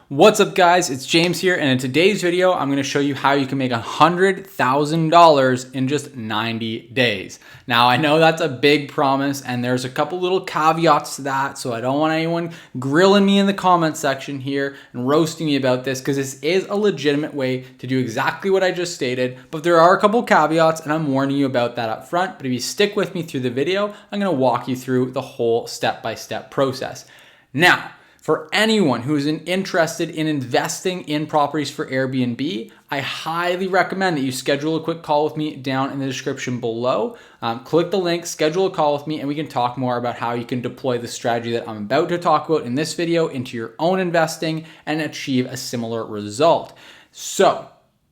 What's up guys, it's James here, and in today's video, I'm gonna show you how you can make $100,000 in just 90 days. Now, I know that's a big promise, and there's a couple little caveats to that, so I don't want anyone grilling me in the comment section here and roasting me about this, because this is a legitimate way to do exactly what I just stated, but there are a couple caveats, and I'm warning you about that up front. But if you stick with me through the video, I'm gonna walk you through the whole step-by-step process. Now, for anyone who is interested in investing in properties for Airbnb, I highly recommend that you schedule a quick call with me down in the description below. Click the link, schedule a call with me, and we can talk more about how you can deploy the strategy that I'm about to talk about in this video into your own investing and achieve a similar result. So,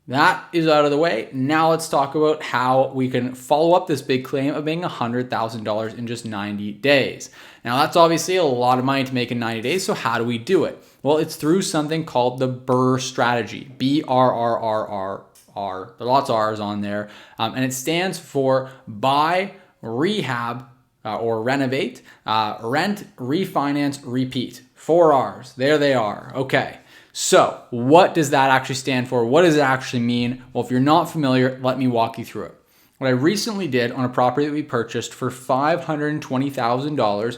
that is out of the way. Now let's talk about how we can follow up this big claim of making $100,000 in just 90 days. Now that's obviously a lot of money to make in 90 days, so how do we do it? Well, it's through something called the Bur Strategy, BRRRR. There are lots of R's on there, and it stands for buy, rehab, or renovate, rent, refinance, repeat. 4 R's, there they are, okay. So what does that actually stand for? What does it actually mean? Well, if you're not familiar, let me walk you through it. What I recently did on a property that we purchased for $520,000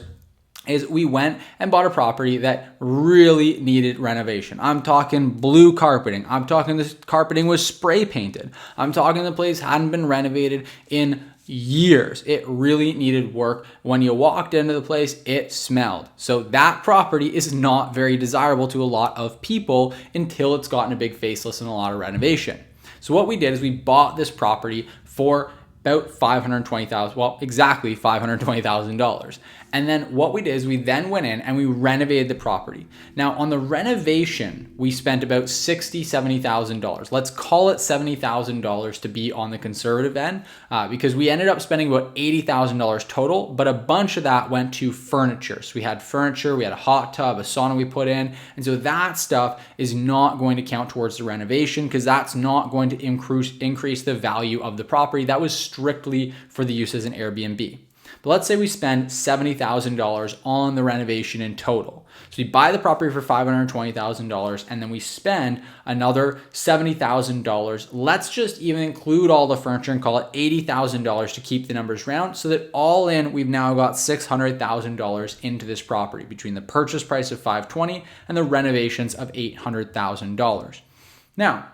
is we went and bought a property that really needed renovation. I'm talking blue carpeting. I'm talking this carpeting was spray painted. I'm talking the place hadn't been renovated in years. It really needed work. When you walked into the place, it smelled. So that property is not very desirable to a lot of people until it's gotten a big facelift and a lot of renovation. So what we did is we bought this property for about $520,000, well, exactly $520,000. And then what we did is we then went in and we renovated the property. Now on the renovation, we spent about $60,000, $70,000. Let's call it $70,000 to be on the conservative end, because we ended up spending about $80,000 total, but a bunch of that went to furniture. So we had furniture, we had a hot tub, a sauna we put in. And so that stuff is not going to count towards the renovation because that's not going to increase the value of the property. That was strictly for the use as an Airbnb. But let's say we spend $70,000 on the renovation in total. So we buy the property for $520,000 and then we spend another $70,000. Let's just even include all the furniture and call it $80,000 to keep the numbers round, so that all in, we've now got $600,000 into this property between the purchase price of $520,000 and the renovations of $800,000. Now,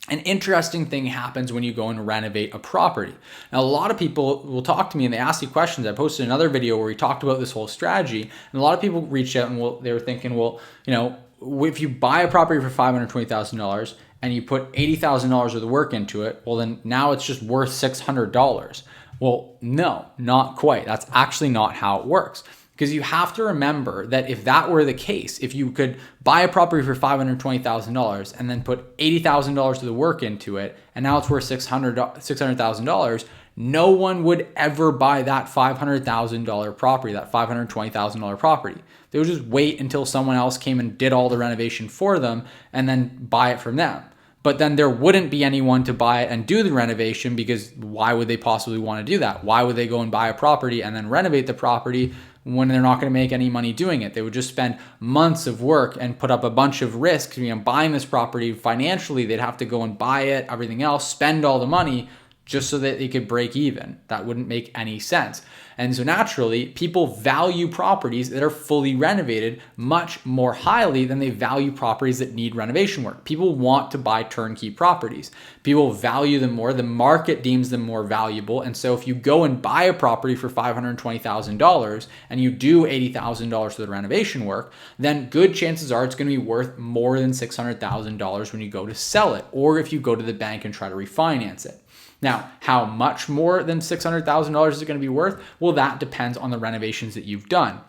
an interesting thing happens when you go and renovate a property. Now, a lot of people will talk to me and they ask you questions. I posted another video where we talked about this whole strategy, and a lot of people reached out and they were thinking, well, you know, if you buy a property for $520,000 and you put $80,000 worth of work into it, well, then now it's just worth $600. Well, no, not quite. That's actually not how it works. Because you have to remember that if that were the case, if you could buy a property for $520,000 and then put $80,000 of the work into it, and now it's worth $600,000, no one would ever buy that $500,000 property, that $520,000 property. They would just wait until someone else came and did all the renovation for them and then buy it from them. But then there wouldn't be anyone to buy it and do the renovation, because why would they possibly want to do that? Why would they go and buy a property and then renovate the property when they're not going to make any money doing it? They would just spend months of work and put up a bunch of risk, buying this property financially. They'd have to go and buy it, everything else, spend all the money just so that they could break even. That wouldn't make any sense. And so naturally, people value properties that are fully renovated much more highly than they value properties that need renovation work. People want to buy turnkey properties. People value them more. The market deems them more valuable. And so if you go and buy a property for $520,000 and you do $80,000 for the renovation work, then good chances are it's going to be worth more than $600,000 when you go to sell it, or if you go to the bank and try to refinance it. Now, how much more than $600,000 is it going to be worth? Well, that depends on the renovations that you've done.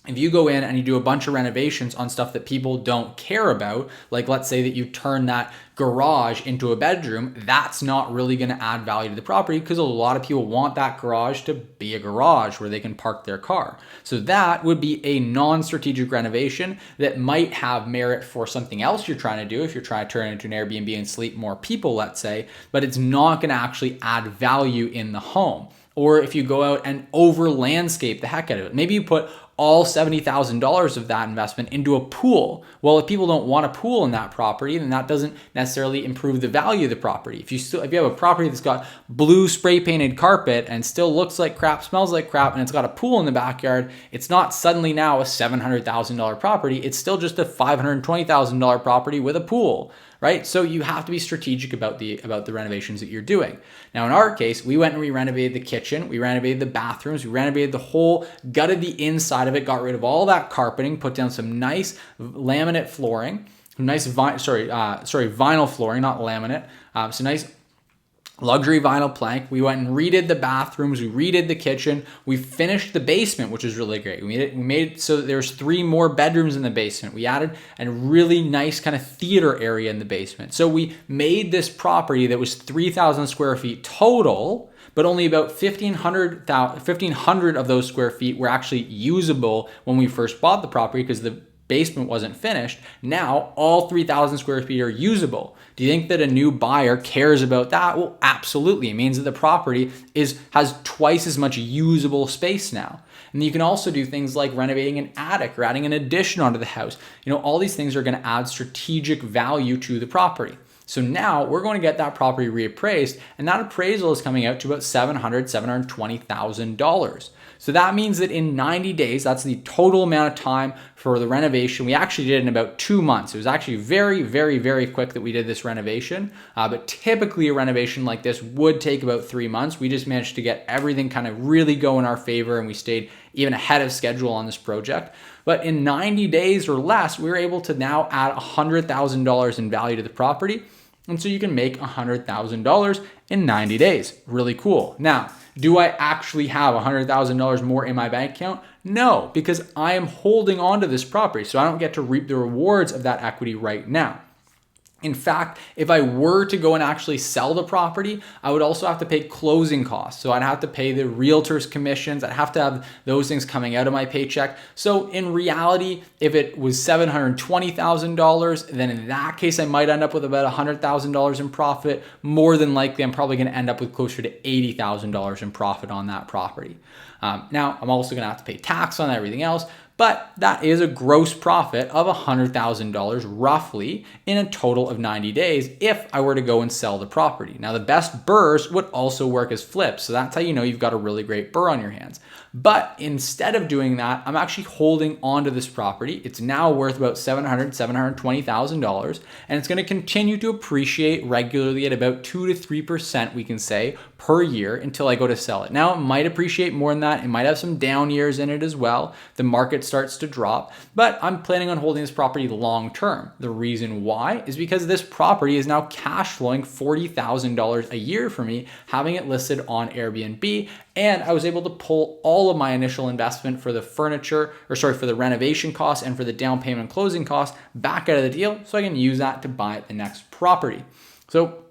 If you go in and you do a bunch of renovations on stuff that people don't care about, like let's say that you turn that garage into a bedroom, that's not really going to add value to the property, because a lot of people want that garage to be a garage where they can park their car. So that would be a non-strategic renovation that might have merit for something else you're trying to do, if you're trying to turn it into an Airbnb and sleep more people, let's say, but it's not going to actually add value in the home. Or if you go out and over landscape the heck out of it. Maybe you put all $70,000 of that investment into a pool. Well, if people don't want a pool in that property, then that doesn't necessarily improve the value of the property. If you have a property that's got blue spray painted carpet and still looks like crap, smells like crap, and it's got a pool in the backyard, it's not suddenly now a $700,000 property. It's still just a $520,000 property with a pool, right? So you have to be strategic about the renovations that you're doing. Now, in our case, we went and we renovated the kitchen, we renovated the bathrooms, we renovated the whole, gutted the inside of it, got rid of all that carpeting, put down some nice laminate flooring, vinyl flooring, not laminate. So nice luxury vinyl plank. We went and redid the bathrooms. We redid the kitchen. We finished the basement, which was really great. We made it so that there's 3 more bedrooms in the basement. We added a really nice kind of theater area in the basement. So we made this property that was 3,000 square feet total, but only about 1,500 of those square feet were actually usable when we first bought the property because the basement wasn't finished. Now all 3,000 square feet are usable. Do you think that a new buyer cares about that? Well, absolutely. It means that the property has twice as much usable space now. And you can also do things like renovating an attic or adding an addition onto the house. All these things are going to add strategic value to the property. So now we're going to get that property reappraised, and that appraisal is coming out to about $720,000. So that means that in 90 days, that's the total amount of time for the renovation. We actually did it in about 2 months. It was actually very, very, very quick that we did this renovation. But typically a renovation like this would take about 3 months. We just managed to get everything kind of really go in our favor, and we stayed even ahead of schedule on this project. But in 90 days or less, we were able to now add $100,000 in value to the property. And so you can make $100,000 in 90 days. Really cool. Now, do I actually have $100,000 more in my bank account? No, because I am holding on to this property, so I don't get to reap the rewards of that equity right now. In fact, if I were to go and actually sell the property, I would also have to pay closing costs. So I'd have to pay the realtor's commissions. I'd have to have those things coming out of my paycheck. So in reality, if it was $720,000, then in that case, I might end up with about $100,000 in profit. More than likely, I'm probably going to end up with closer to $80,000 in profit on that property. Now, I'm also going to have to pay tax on everything else. But that is a gross profit of $100,000 roughly in a total of 90 days if I were to go and sell the property. Now, the best BRRRRs would also work as flips. So that's how you know you've got a really great BRRRR on your hands. But instead of doing that, I'm actually holding onto this property. It's now worth about $720,000, and it's going to continue to appreciate regularly at about 2 to 3%, we can say, per year until I go to sell it. Now, it might appreciate more than that. It might have some down years in it as well. The market starts to drop, but I'm planning on holding this property long term. The reason why is because this property is now cash flowing $40,000 a year for me, having it listed on Airbnb. And I was able to pull all of my initial investment for the for the renovation costs and for the down payment closing costs back out of the deal, so I can use that to buy the next property. So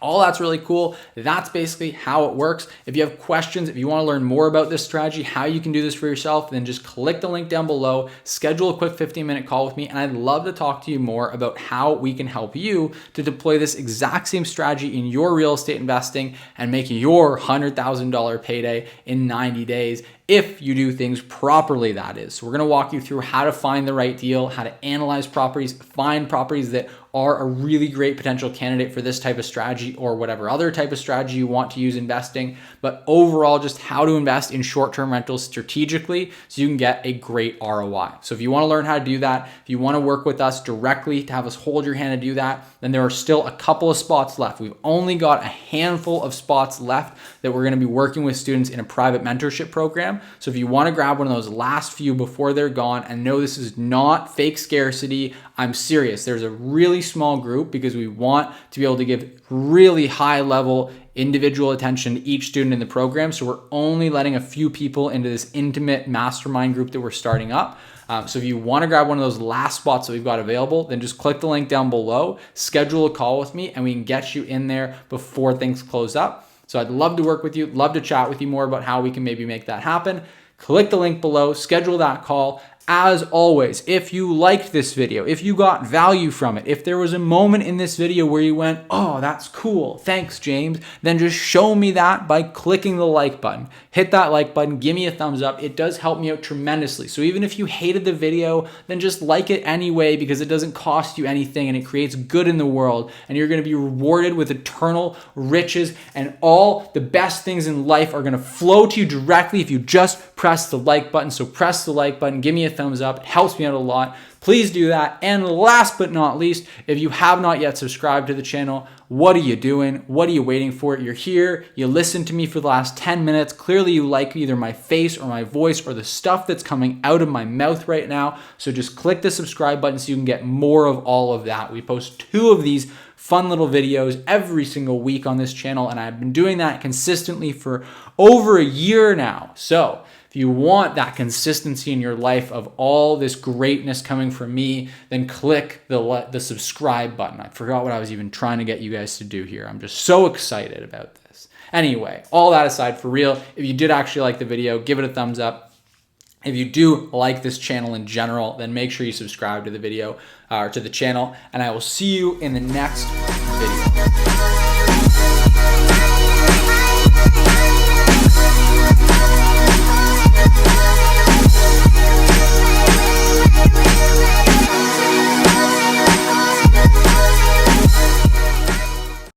all that's really cool. That's basically how it works. If you have questions, if you want to learn more about this strategy, how you can do this for yourself, then just click the link down below, schedule a quick 15-minute call with me, and I'd love to talk to you more about how we can help you to deploy this exact same strategy in your real estate investing and make your $100,000 payday in 90 days. If you do things properly, that is. So we're going to walk you through how to find the right deal, how to analyze properties, find properties that are a really great potential candidate for this type of strategy or whatever other type of strategy you want to use investing, but overall just how to invest in short-term rentals strategically so you can get a great ROI. So if you want to learn how to do that, if you want to work with us directly to have us hold your hand to do that, then there are still a couple of spots left. We've only got a handful of spots left that we're going to be working with students in a private mentorship program. So if you want to grab one of those last few before they're gone, and no, this is not fake scarcity, I'm serious. There's a really small group because we want to be able to give really high level individual attention to each student in the program. So we're only letting a few people into this intimate mastermind group that we're starting up. So if you want to grab one of those last spots that we've got available, then just click the link down below, schedule a call with me, and we can get you in there before things close up. So I'd love to work with you, love to chat with you more about how we can maybe make that happen. Click the link below, schedule that call, As always, if you liked this video, if you got value from it, if there was a moment in this video where you went, oh, that's cool, thanks, James, then just show me that by clicking the like button. Hit that like button, give me a thumbs up. It does help me out tremendously. So even if you hated the video, then just like it anyway, because it doesn't cost you anything and it creates good in the world, and you're going to be rewarded with eternal riches, and all the best things in life are going to flow to you directly if you just press the like button. So press the like button, give me a thumbs up. It helps me out a lot. Please do that. And last but not least, if you have not yet subscribed to the channel, what are you doing? What are you waiting for? You're here, you listened to me for the last 10 minutes. Clearly you like either my face or my voice or the stuff that's coming out of my mouth right now. So just click the subscribe button so you can get more of all of that. We post 2 of these fun little videos every single week on this channel, and I've been doing that consistently for over a year now. So if you want that consistency in your life of all this greatness coming from me, then click the subscribe button. I forgot what I was even trying to get you guys to do here. I'm just so excited about this. Anyway, all that aside, for real, if you did actually like the video, give it a thumbs up. If you do like this channel in general, then make sure you subscribe to the video or to the channel, and I will see you in the next video.